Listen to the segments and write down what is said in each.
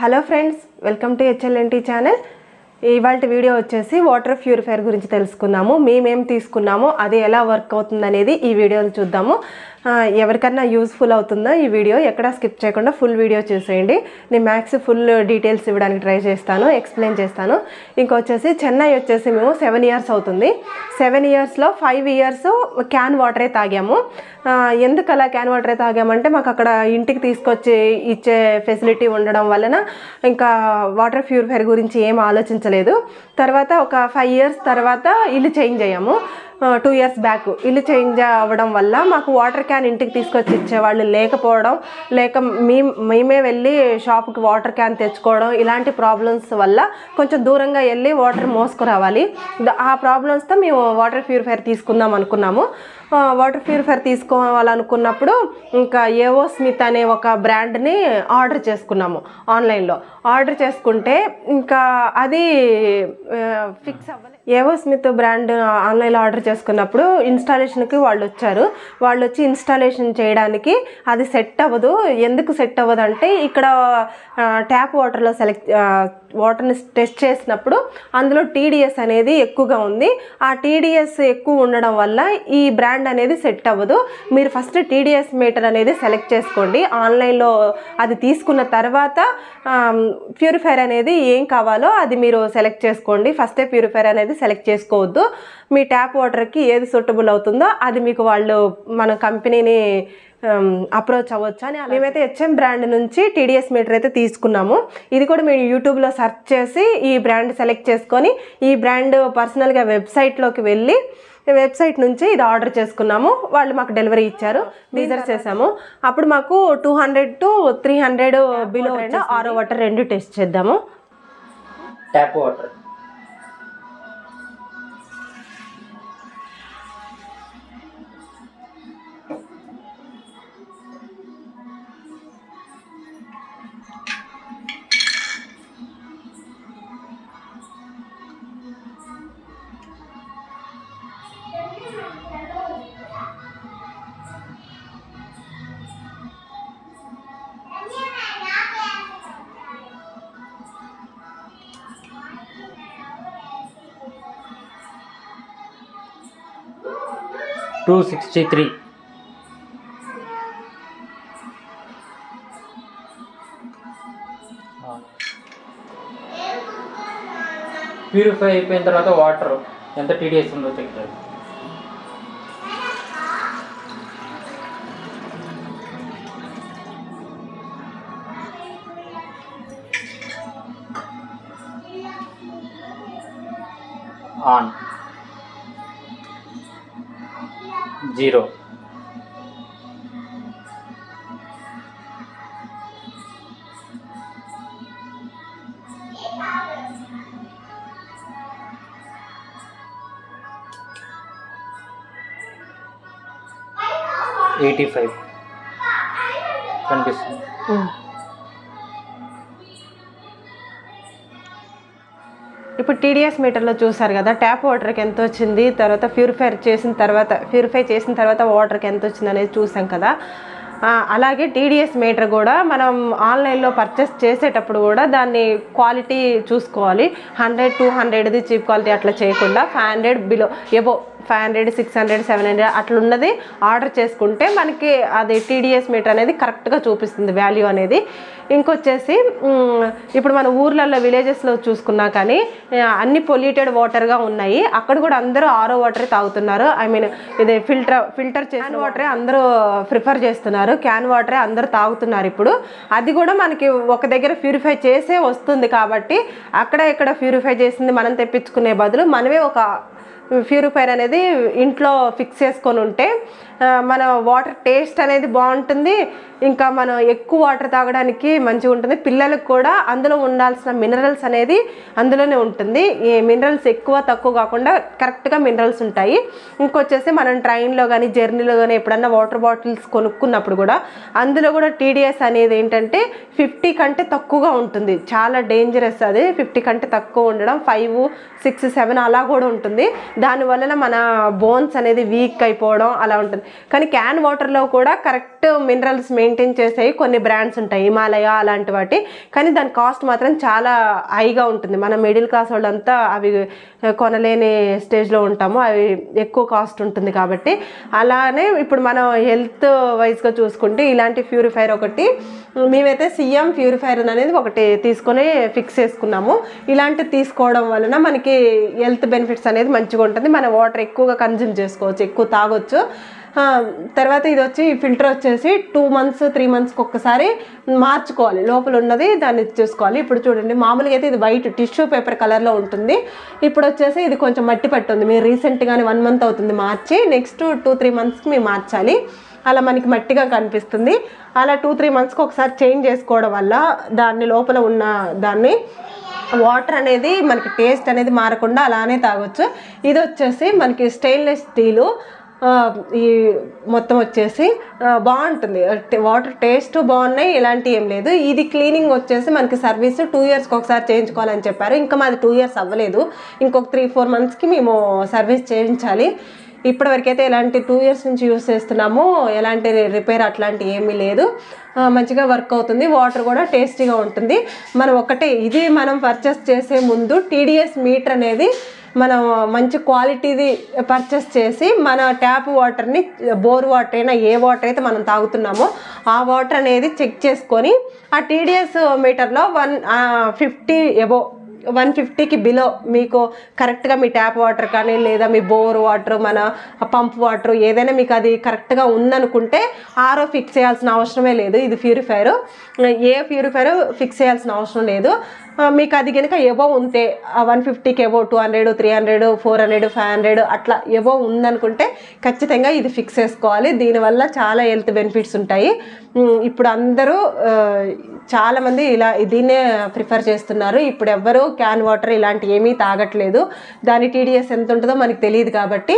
Hello friends, welcome to HLNT channel. ఇవాళ video వచ్చేసి water purifier గురించి తెలుసుకుందాము. మేమేం తీసుకున్నామో అది ఎలా వర్క్ అవుతుంది అనేది ఈ వీడియోలో చూద్దాము. ఎవరికన్నా యూస్ఫుల్ అవుతుందో ఈ వీడియో ఎక్కడ స్కిప్ చేయకుండా ఫుల్ వీడియో చూసేయండి. నేను మ్యాక్స్ ఫుల్ డీటెయిల్స్ ఇవ్వడానికి ట్రై చేస్తాను, ఎక్స్ప్లెయిన్ చేస్తాను. ఇంకొచ్చేసి చెన్నై వచ్చేసి మేము 7 ఇయర్స్ అవుతుంది. 7 ఇయర్స్లో 5 ఇయర్స్ క్యాన్ వాటరే తాగాము. ఎందుకు అలా క్యాన్ వాటరే తాగామంటే మాకు అక్కడ ఇంటికి తీసుకొచ్చి ఇచ్చే ఫెసిలిటీ ఉండడం వలన ఇంకా వాటర్ ప్యూరిఫైయర్ గురించి ఏం ఆలోచించలేదు. తర్వాత ఒక 5 ఇయర్స్ తర్వాత ఇల్లు చేంజ్ అయ్యాము. 2 ఇయర్స్ బ్యాక్ ఇల్లు చేంజ్ అవ్వడం వల్ల మాకు వాటర్ క్యాన్ ఇంటికి తీసుకొచ్చి ఇచ్చేవాళ్ళు లేకపోవడం, లేక మేమే వెళ్ళి షాప్కి వాటర్ క్యాన్ తెచ్చుకోవడం, ఇలాంటి ప్రాబ్లమ్స్ వల్ల కొంచెం దూరంగా వెళ్ళి వాటర్ మోసుకురావాలి. ఆ ప్రాబ్లమ్స్తో మేము వాటర్ ప్యూరిఫైయర్ తీసుకుందాం అనుకున్నాము. వాటర్ ప్యూరిఫైయర్ తీసుకోవాలనుకున్నప్పుడు ఇంకా ఏవో స్మిత్ అనే ఒక బ్రాండ్ని ఆర్డర్ చేసుకున్నాము. ఆన్లైన్లో ఆర్డర్ చేసుకుంటే ఇంకా అది ఫిక్స్ అవ్వలేదు. ఏవో స్మిత్ బ్రాండ్ ఆన్లైన్లో ఆర్డర్ చేసుకున్నప్పుడు ఇన్స్టాలేషన్కి వాళ్ళు వచ్చి ఇన్స్టాలేషన్ చేయడానికి అది సెట్ అవ్వదు. ఎందుకు సెట్ అవ్వదు అంటే ఇక్కడ ట్యాప్ వాటర్లో వాటర్ని టెస్ట్ చేసినప్పుడు అందులో TDS అనేది ఎక్కువగా ఉంది. ఆ TDS ఎక్కువ ఉండడం వల్ల ఈ బ్రాండ్ అనేది సెట్ అవ్వదు. మీరు ఫస్ట్ TDS మీటర్ అనేది సెలెక్ట్ చేసుకోండి. ఆన్లైన్లో అది తీసుకున్న తర్వాత ప్యూరిఫైయర్ అనేది ఏం కావాలో అది మీరు సెలెక్ట్ చేసుకోండి. ఫస్టే ప్యూరిఫైయర్ అనేది సెలెక్ట్ చేసుకోవద్దు. మీ ట్యాప్ వాటర్కి ఏది సూటబుల్ అవుతుందో అది మీకు వాళ్ళు మన కంపెనీని అప్రోచ్ అవ్వచ్చు అని. మేమైతే HM బ్రాండ్ నుంచి TDS మీటర్ అయితే తీసుకున్నాము. ఇది కూడా మీరు యూట్యూబ్లో సెర్చ్ చేసి ఈ బ్రాండ్ సెలెక్ట్ చేసుకొని ఈ బ్రాండ్ పర్సనల్గా వెబ్సైట్లోకి వెళ్ళి వెబ్సైట్ నుంచి ఇది ఆర్డర్ చేసుకున్నాము. వాళ్ళు మాకు డెలివరీ ఇచ్చారు. డీజర్ చేసాము. అప్పుడు మాకు 200 to 300 బిలో RO వాటర్ రెండు టెస్ట్ చేద్దాము. Tap water $263. ప్యూరిఫై అయిపోయిన తర్వాత వాటర్ ఎంత TDS ఉందో చెక్ చేయాలి. ఆన్ 0. $85 కనిపిస్తుంది. ఇప్పుడు TDS మీటర్లో చూసారు కదా ట్యాప్ వాటర్కి ఎంత వచ్చింది, తర్వాత ప్యూరిఫై చేసిన తర్వాత వాటర్కి ఎంత వచ్చింది అనేది చూసాం కదా. అలాగే TDS మీటర్ కూడా మనం ఆన్లైన్లో పర్చేస్ చేసేటప్పుడు కూడా దాన్ని క్వాలిటీ చూసుకోవాలి. 100, 200ది చీప్ క్వాలిటీ అట్లా చేయకుండా 500 బిలో ఎబో 500, 600, 700 అట్లున్నది ఆర్డర్ చేసుకుంటే మనకి అది TDS మీటర్ అనేది కరెక్ట్గా చూపిస్తుంది వాల్యూ అనేది. ఇంకొచ్చేసి ఇప్పుడు మన ఊర్లలో విలేజెస్లో చూసుకున్నా కానీ అన్ని పొల్యూటెడ్ వాటర్గా ఉన్నాయి. అక్కడ కూడా అందరూ RO వాటరే తాగుతున్నారు. ఇది ఫిల్టర్ చేసిన వాటరే అందరూ ప్రిఫర్ చేస్తున్నారు. క్యాన్ వాటరే అందరూ తాగుతున్నారు ఇప్పుడు. అది కూడా మనకి ఒక దగ్గర ప్యూరిఫై చేసే వస్తుంది కాబట్టి అక్కడ ఇక్కడ ప్యూరిఫై చేసింది మనం తెప్పించుకునే బదులు మనమే ఒక ప్యూరిఫైయర్ అనేది ఇంట్లో ఫిక్స్ చేసుకొని ఉంటే మన వాటర్ టేస్ట్ అనేది బాగుంటుంది. ఇంకా మనం ఎక్కువ వాటర్ తాగడానికి మంచిగా ఉంటుంది. పిల్లలకు కూడా అందులో ఉండాల్సిన మినరల్స్ అనేది అందులోనే ఉంటుంది. ఈ మినరల్స్ ఎక్కువ తక్కువ కాకుండా కరెక్ట్గా మినరల్స్ ఉంటాయి. ఇంకొచ్చేసి మనం ట్రైన్లో కానీ జర్నీలో కానీ ఎప్పుడన్నా వాటర్ బాటిల్స్ కొనుక్కున్నప్పుడు కూడా అందులో కూడా TDS అనేది ఏంటంటే 50 కంటే తక్కువగా ఉంటుంది. చాలా డేంజరస్ అది. 50 కంటే తక్కువ ఉండడం 5, 6, 7 అలా కూడా ఉంటుంది. దానివల్ల మన బోన్స్ అనేది వీక్ అయిపోవడం అలా ఉంటుంది. కానీ క్యాన్ వాటర్లో కూడా కరెక్ట్ మినరల్స్ మెయింటైన్ చేసేవి కొన్ని బ్రాండ్స్ ఉంటాయి, హిమాలయ అలాంటి వాటి. కానీ దాని కాస్ట్ మాత్రం చాలా హైగా ఉంటుంది. మన మిడిల్ క్లాస్ వాళ్ళంతా అవి కొనలేని స్టేజ్లో ఉంటాము, అవి ఎక్కువ కాస్ట్ ఉంటుంది కాబట్టి. అలానే ఇప్పుడు మనం హెల్త్ వైజ్గా చూసుకుంటే ఇలాంటి ప్యూరిఫైర్ ఒకటి, మేమైతే సిఎం ప్యూరిఫైర్ అనేది ఒకటి తీసుకొని ఫిక్స్ చేసుకున్నాము. ఇలాంటివి తీసుకోవడం వలన మనకి హెల్త్ బెనిఫిట్స్ అనేది మంచిగా ఉంటుంది. మన వాటర్ ఎక్కువగా కన్జ్యూమ్ చేసుకోవచ్చు, ఎక్కువ తాగొచ్చు. తర్వాత ఇది వచ్చి ఫిల్టర్ వచ్చేసి 2 months 3 monthsకి ఒక్కసారి మార్చుకోవాలి, లోపల ఉన్నది దాన్ని చూసుకోవాలి. ఇప్పుడు చూడండి, మామూలుగా అయితే ఇది వైట్ టిష్యూ పేపర్ కలర్లో ఉంటుంది. ఇప్పుడు వచ్చేసి ఇది కొంచెం మట్టి పట్టుంది. మీరు రీసెంట్గానే 1 month అవుతుంది మార్చి, నెక్స్ట్ 2-3 monthsకి మేము మార్చాలి. అలా మనకి మట్టిగా కనిపిస్తుంది. అలా 2-3 monthsకి ఒకసారి చేంజ్ చేసుకోవడం వల్ల దాన్ని లోపల ఉన్న దాన్ని వాటర్ అనేది మనకి టేస్ట్ అనేది మారకుండా అలానే తాగొచ్చు. ఇది వచ్చేసి మనకి స్టెయిన్లెస్ స్టీలు, ఈ మొత్తం వచ్చేసి బాగుంటుంది. వాటర్ టేస్ట్ బాగున్నాయి, ఇలాంటివి ఏం లేదు. ఇది క్లీనింగ్ వచ్చేసి మనకి సర్వీస్ 2 yearsకి ఒకసారి చేయించుకోవాలని చెప్పారు. ఇంకా మాది 2 years అవ్వలేదు, ఇంకొక 3-4 monthsకి మేము సర్వీస్ చేయించాలి. ఇప్పటివరకైతే ఎలాంటి 2 years నుంచి యూస్ చేస్తున్నాము, ఎలాంటి రిపేర్ అట్లాంటివి ఏమీ లేదు. మంచిగా వర్క్ అవుతుంది. వాటర్ కూడా టేస్టీగా ఉంటుంది. మనం ఇది మనం పర్చేస్ చేసే ముందు TDS మీటర్ అనేది మనం మంచి క్వాలిటీది పర్చేస్ చేసి మన ట్యాప్ వాటర్ని, బోర్ వాటర్ అయినా ఏ వాటర్ అయితే మనం తాగుతున్నామో ఆ వాటర్ అనేది చెక్ చేసుకొని ఆ TDS మీటర్లో 150 అబోవ్ 150కి బిలో మీకు కరెక్ట్గా మీ ట్యాప్ వాటర్ కానీ లేదా మీ బోర్ వాటర్, మన పంప్ వాటర్ ఏదైనా మీకు అది కరెక్ట్గా ఉందనుకుంటే RO ఫిక్స్ చేయాల్సిన అవసరమే లేదు. ఇది ప్యూరిఫైర్, ఏ ప్యూరిఫైర్ ఫిక్స్ చేయాల్సిన అవసరం లేదు. మీకు అది కనుక ఎబోవ్ ఉంటే 150కి ఎబోవ్ 200, 300, 400, 500 అట్లా ఎబోవ్ ఉందనుకుంటే ఖచ్చితంగా ఇది ఫిక్స్ చేసుకోవాలి. దీనివల్ల చాలా హెల్త్ బెనిఫిట్స్ ఉంటాయి. ఇప్పుడు అందరూ చాలామంది దీన్నే ప్రిఫర్ చేస్తున్నారు. ఇప్పుడు ఎవ్వరూ క్యాన్ వాటర్ ఇలాంటి ఏమీ తాగట్లేదు. దాని TDS ఎంత ఉంటుందో మనకు తెలియదు కాబట్టి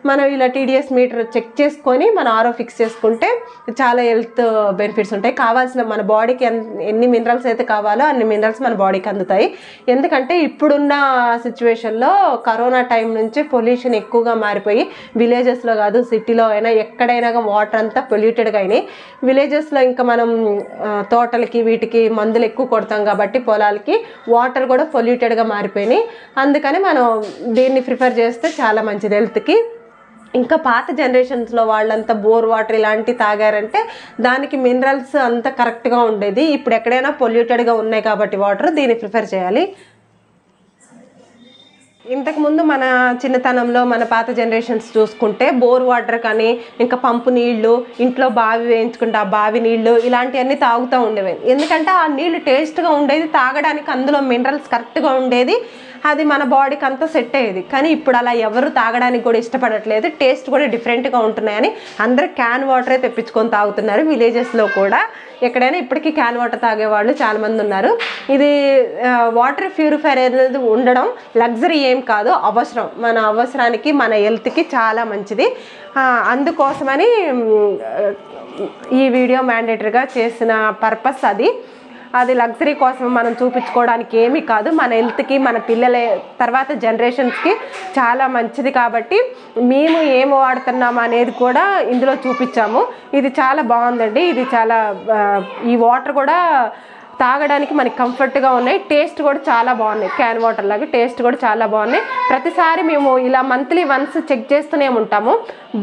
మనం ఇలా TDS మీటర్ చెక్ చేసుకొని మన RO ఫిక్స్ చేసుకుంటే చాలా హెల్త్ బెనిఫిట్స్ ఉంటాయి. కావాల్సిన మన బాడీకి ఎన్ని మినరల్స్ అయితే కావాలో అన్ని మినరల్స్ మన బాడీకి అందుతాయి. ఎందుకంటే ఇప్పుడున్న సిచ్యువేషన్లో కరోనా టైం నుంచి పొల్యూషన్ ఎక్కువగా మారిపోయి విలేజెస్లో కాదు సిటీలో అయినా ఎక్కడైనా వాటర్ అంతా పొల్యూటెడ్గా అయినాయి. విలేజెస్లో ఇంకా మనం తోటలకి వీటికి మందులు ఎక్కువ కొడతాం కాబట్టి పొలాలకి వాటర్ కూడా పొల్యూటెడ్గా మారిపోయినాయి. అందుకని మనం దీన్ని ప్రిఫర్ చేస్తే చాలా మంచిది హెల్త్కి. ఇంకా పాత జనరేషన్స్లో వాళ్ళంతా బోర్ వాటర్ ఇలాంటివి తాగారంటే దానికి మినరల్స్ అంతా కరెక్ట్గా ఉండేది. ఇప్పుడు ఎక్కడైనా పొల్యూటెడ్గా ఉన్నాయి కాబట్టి వాటర్ దీన్ని ప్రిఫర్ చేయాలి. ఇంతకుముందు మన చిన్నతనంలో మన పాత జనరేషన్స్ చూసుకుంటే బోర్ వాటర్ కానీ ఇంకా పంపు నీళ్లు, ఇంట్లో బావి వేయించుకుంటే ఆ బావి నీళ్లు ఇలాంటివన్నీ తాగుతూ ఉండేవి. ఎందుకంటే ఆ నీళ్లు టేస్ట్గా ఉండేది, తాగడానికి అందులో మినరల్స్ కరెక్ట్గా ఉండేది, అది మన బాడీకి అంతా సెట్ అయ్యేది. కానీ ఇప్పుడు అలా ఎవరు తాగడానికి కూడా ఇష్టపడట్లేదు. టేస్ట్ కూడా డిఫరెంట్గా ఉంటున్నాయని అందరూ క్యాన్ వాటరే తెప్పించుకొని తాగుతున్నారు. విలేజెస్లో కూడా ఎక్కడైనా ఇప్పటికీ క్యాన్ వాటర్ తాగేవాళ్ళు చాలామంది ఉన్నారు. ఇది వాటర్ ప్యూరిఫైర్ అనేది ఉండడం లగ్జరీ ఏం కాదు, అవసరం. మన అవసరానికి మన హెల్త్కి చాలా మంచిది. అందుకోసమని ఈ వీడియో మ్యాండేటరీగా చేసిన పర్పస్ అది లగ్జరీ కోసం మనం చూపించుకోవడానికి ఏమీ కాదు. మన హెల్త్కి, మన పిల్లల తర్వాత జనరేషన్స్కి చాలా మంచిది కాబట్టి మేము ఏం వాడుతున్నాము అనేది కూడా ఇందులో చూపించాము. ఇది చాలా బాగుందండి. ఇది చాలా ఈ వాటర్ కూడా తాగడానికి మనకి కంఫర్ట్గా ఉన్నాయి. టేస్ట్ కూడా చాలా బాగున్నాయి. క్యాన్ వాటర్ లాగా టేస్ట్ కూడా చాలా బాగున్నాయి. ప్రతిసారి మేము ఇలా మంత్లీ వన్స్ చెక్ చేస్తూనే ఉంటాము.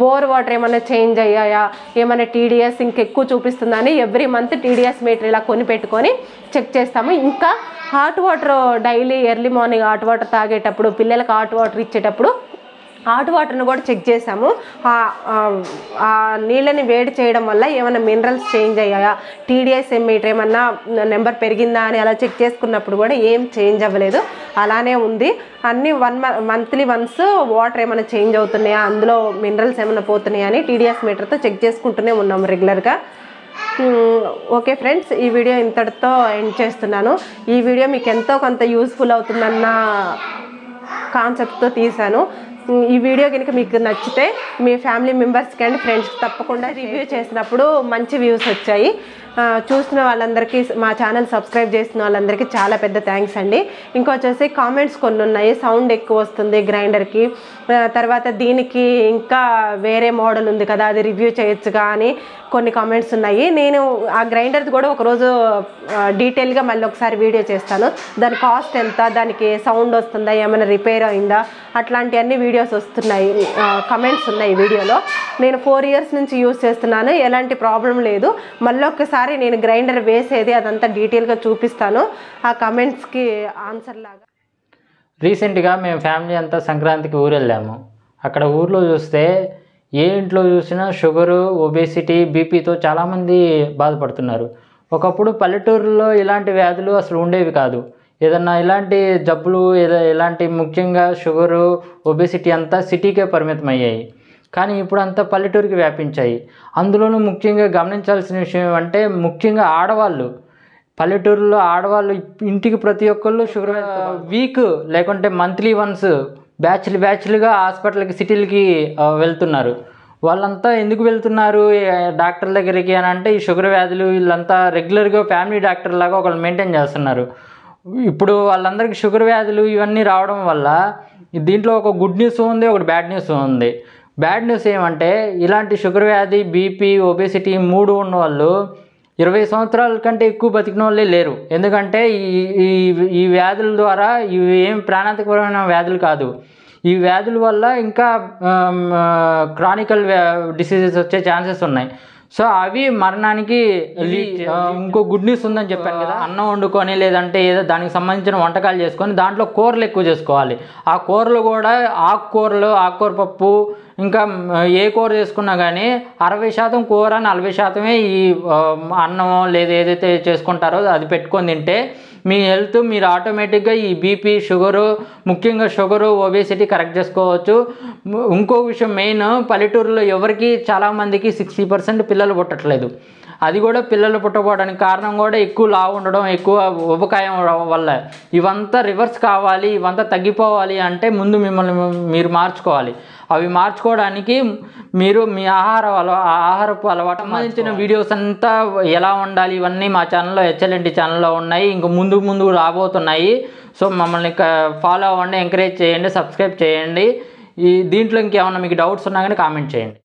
బోర్ వాటర్ ఏమైనా చేంజ్ అయ్యాయా, ఏమైనా TDS ఇంకెక్కువ చూపిస్తుందని ఎవ్రీ మంత్ TDS మీటర్ ఇలా కొని పెట్టుకొని చెక్ చేస్తాము. ఇంకా hot water daily early morning hot water తాగేటప్పుడు, పిల్లలకు హాట్ వాటర్ ఇచ్చేటప్పుడు హాట్ వాటర్ని కూడా చెక్ చేసాము. ఆ నీళ్ళని వేడి చేయడం వల్ల ఏమైనా మినరల్స్ చేంజ్ అయ్యాయా, TDS మీటర్ ఏమన్నా నెంబర్ పెరిగిందా అని అలా చెక్ చేసుకున్నప్పుడు కూడా ఏం చేంజ్ అవ్వలేదు, అలానే ఉంది. అన్నీ మంత్లీ వన్స్ వాటర్ ఏమైనా చేంజ్ అవుతున్నాయా, అందులో మినరల్స్ ఏమైనా పోతున్నాయా అని TDS మీటర్తో చెక్ చేసుకుంటూనే ఉన్నాము రెగ్యులర్గా. ఓకే ఫ్రెండ్స్, ఈ వీడియో ఇంతటితో ఎండ్ చేస్తున్నాను. ఈ వీడియో మీకు ఎంతో కొంత యూస్ఫుల్ అవుతుందన్న కాన్సెప్ట్తో తీశాను. ఈ వీడియో కనుక మీకు నచ్చితే మీ ఫ్యామిలీ మెంబర్స్కి అండ్ ఫ్రెండ్స్కి తప్పకుండా రివ్యూ చేసినప్పుడు మంచి వ్యూస్ వచ్చాయి. చూసిన వాళ్ళందరికీ, మా ఛానల్ సబ్స్క్రైబ్ చేసిన వాళ్ళందరికీ చాలా పెద్ద థ్యాంక్స్ అండి. ఇంకొచ్చేసి కామెంట్స్ కొన్ని ఉన్నాయి, సౌండ్ ఎక్కువ వస్తుంది గ్రైండర్కి, తర్వాత దీనికి ఇంకా వేరే మోడల్ ఉంది కదా అది రివ్యూ చేయొచ్చుగా అని కొన్ని కామెంట్స్ ఉన్నాయి. నేను ఆ గ్రైండర్ది కూడా ఒకరోజు డీటెయిల్గా మళ్ళీ ఒకసారి వీడియో చేస్తాను. దాని కాస్ట్ ఎంత, దానికి సౌండ్ వస్తుందా, ఏమైనా రిపేర్ అయిందా, అట్లాంటివన్నీ వీడియోస్ వస్తున్నాయి, కమెంట్స్ ఉన్నాయి వీడియోలో. నేను 4 years నుంచి యూజ్ చేస్తున్నాను, ఎలాంటి ప్రాబ్లం లేదు. మళ్ళీ ఒక్కసారి నేను గ్రైండర్ వేసేది అదంతా డీటెయిల్గా చూపిస్తాను ఆ కమెంట్స్కి ఆన్సర్ లాగా. రీసెంట్గా మేము ఫ్యామిలీ అంతా సంక్రాంతికి ఊరు వెళ్ళాము. అక్కడ ఊర్లో చూస్తే ఏ ఇంట్లో చూసినా షుగరు, ఒబేసిటీ, బీపీతో చాలామంది బాధపడుతున్నారు. ఒకప్పుడు పల్లెటూరులో ఇలాంటి వ్యాధులు అసలు ఉండేవి కాదు. ఏదన్నా ఇలాంటి జబ్బులు ఇలాంటి ముఖ్యంగా షుగరు, ఒబేసిటీ అంతా సిటీకే పరిమితం అయ్యాయి. కానీ ఇప్పుడు అంతా పల్లెటూరుకి వ్యాపించాయి. అందులోనూ ముఖ్యంగా గమనించాల్సిన విషయం ఏమంటే ముఖ్యంగా ఆడవాళ్ళు, పల్లెటూరులో ఆడవాళ్ళు ఇంటికి ప్రతి ఒక్కళ్ళు షుగర్ వీక్ లేకుంటే మంత్లీ వన్స్ బ్యాచ్లుగా హాస్పిటల్కి, సిటీలకి వెళ్తున్నారు. వాళ్ళంతా ఎందుకు వెళ్తున్నారు డాక్టర్ దగ్గరికి అని అంటే ఈ షుగర్ వ్యాధులు వీళ్ళంతా రెగ్యులర్గా ఫ్యామిలీ డాక్టర్ లాగా ఒకళ్ళు మెయింటైన్ చేస్తున్నారు. ఇప్పుడు వాళ్ళందరికీ షుగర్ వ్యాధులు ఇవన్నీ రావడం వల్ల దీంట్లో ఒక గుడ్ న్యూస్ ఉంది, ఒకటి బ్యాడ్ న్యూస్ ఉంది. బ్యాడ్ న్యూస్ ఏమంటే ఇలాంటి షుగర్ వ్యాధి, బీపీ, ఒబేసిటీ 3 ఉన్న వాళ్ళు 20 సంవత్సరాల కంటే ఎక్కువ బతికిన వాళ్ళే లేరు. ఎందుకంటే ఈ వ్యాధుల ద్వారా ఇవి ఏం ప్రాణాంతకమైన వ్యాధులు కాదు. ఈ వ్యాధుల వల్ల ఇంకా క్రానికల్ డిసీజెస్ వచ్చే ఛాన్సెస్ ఉన్నాయి. సో అవి మరణానికి ఇంకో గుడ్ న్యూస్ ఉందని చెప్పాను కదా, అన్నం వండుకొని లేదంటే ఏదో దానికి సంబంధించిన వంటకాలు చేసుకొని దాంట్లో కూరలు ఎక్కువ చేసుకోవాలి. ఆ కూరలు కూడా ఆకుకూర పప్పు, ఇంకా ఏ కూర చేసుకున్నా కానీ 60% కూర, 40% ఈ అన్నం లేదా ఏదైతే చేసుకుంటారో అది పెట్టుకొని తింటే మీ హెల్త్ మీరు ఆటోమేటిక్గా ఈ బీపీ, షుగరు, ముఖ్యంగా షుగరు, ఒబేసిటీ కరెక్ట్ చేసుకోవచ్చు. ఇంకో విషయం మెయిన్, పల్లెటూరులో ఎవరికి చాలామందికి 60% పిల్లలు పుట్టట్లేదు. అది కూడా పిల్లలు పుట్టకపోవడానికి కారణం కూడా ఎక్కువ లావు ఉండడం, ఎక్కువ ఉపకాయం వల్ల. ఇవంతా రివర్స్ కావాలి, ఇవంతా తగ్గిపోవాలి అంటే ముందు మిమ్మల్ని మీరు మార్చుకోవాలి. అవి మార్చుకోవడానికి మీరు మీ ఆహారపు అలవాటు సంబంధించిన వీడియోస్ అంతా ఎలా ఉండాలి ఇవన్నీ మా ఛానల్లో, HLNT ఛానల్లో ఉన్నాయి. ఇంక ముందు రాబోతున్నాయి. సో మమ్మల్ని ఫాలో అవ్వండి, ఎంకరేజ్ చేయండి, సబ్స్క్రైబ్ చేయండి. దీంట్లో ఇంకేమన్నా మీకు డౌట్స్ ఉన్నా కానీ కామెంట్ చేయండి.